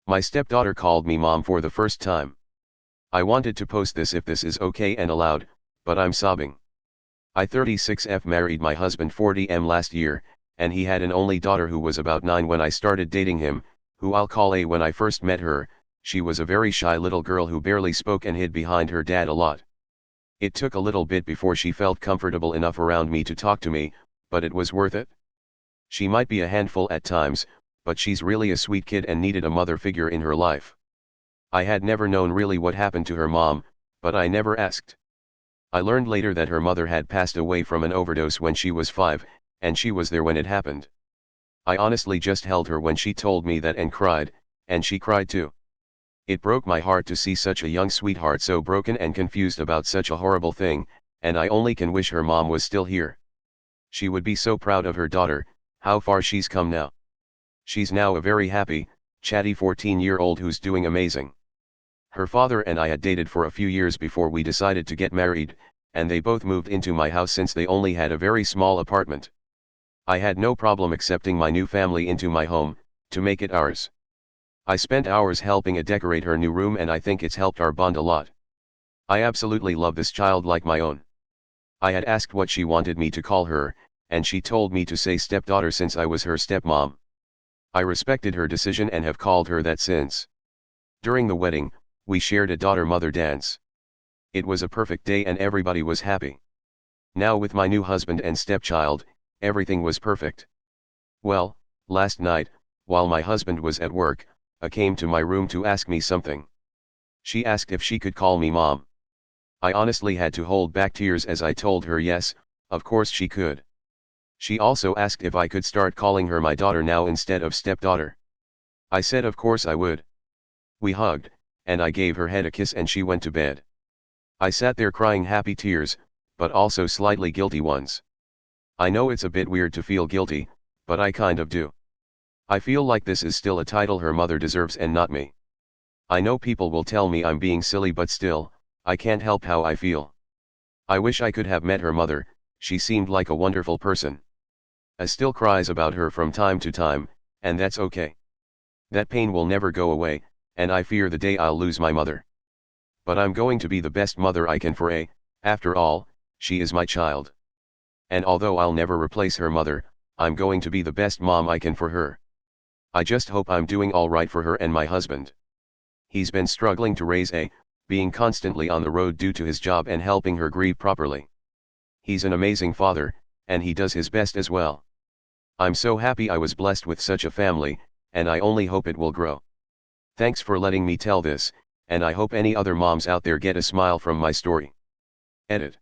My stepdaughter called me mom for the first time. I wanted to post this if this is okay and allowed, but I'm sobbing. I 36F married my husband 40M last year, and he had an only daughter who was about 9 when I started dating him, who I'll call A. When I first met her, she was a very shy little girl who barely spoke and hid behind her dad a lot. It took a little bit before she felt comfortable enough around me to talk to me, but it was worth it. She might be a handful at times, but she's really a sweet kid and needed a mother figure in her life. I had never known really what happened to her mom, but I never asked. I learned later that her mother had passed away from an overdose when she was 5, and she was there when it happened. I honestly just held her when she told me that and cried, and she cried too. It broke my heart to see such a young sweetheart so broken and confused about such a horrible thing, and I only can wish her mom was still here. She would be so proud of her daughter, how far she's come now. She's now a very happy, chatty 14-year-old who's doing amazing. Her father and I had dated for a few years before we decided to get married, and they both moved into my house since they only had a very small apartment. I had no problem accepting my new family into my home, to make it ours. I spent hours helping her decorate her new room, and I think it's helped our bond a lot. I absolutely love this child like my own. I had asked what she wanted me to call her, and she told me to say stepdaughter since I was her stepmom. I respected her decision and have called her that since. During the wedding, we shared a daughter-mother dance. It was a perfect day and everybody was happy. Now with my new husband and stepchild, everything was perfect. Well, last night, while my husband was at work, A came to my room to ask me something. She asked if she could call me mom. I honestly had to hold back tears as I told her yes, of course she could. She also asked if I could start calling her my daughter now instead of stepdaughter. I said of course I would. We hugged, and I gave her head a kiss and she went to bed. I sat there crying happy tears, but also slightly guilty ones. I know it's a bit weird to feel guilty, but I kind of do. I feel like this is still a title her mother deserves and not me. I know people will tell me I'm being silly, but still, I can't help how I feel. I wish I could have met her mother, she seemed like a wonderful person. I still cries about her from time to time, and that's okay. That pain will never go away, and I fear the day I'll lose my mother. But I'm going to be the best mother I can for A, after all, she is my child. And although I'll never replace her mother, I'm going to be the best mom I can for her. I just hope I'm doing all right for her and my husband. He's been struggling to raise A, being constantly on the road due to his job and helping her grieve properly. He's an amazing father, and he does his best as well. I'm so happy I was blessed with such a family, and I only hope it will grow. Thanks for letting me tell this, and I hope any other moms out there get a smile from my story. Edit.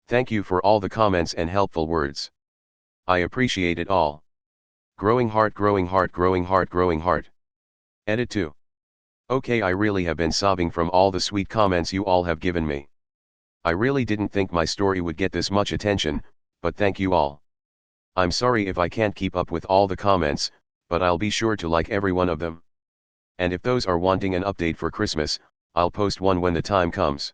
Thank you for all the comments and helpful words. I appreciate it all. Growing heart, growing heart, growing heart, growing heart. Edit 2. Okay, I really have been sobbing from all the sweet comments you all have given me. I really didn't think my story would get this much attention, but thank you all. I'm sorry if I can't keep up with all the comments, but I'll be sure to like every one of them. And if those are wanting an update for Christmas, I'll post one when the time comes.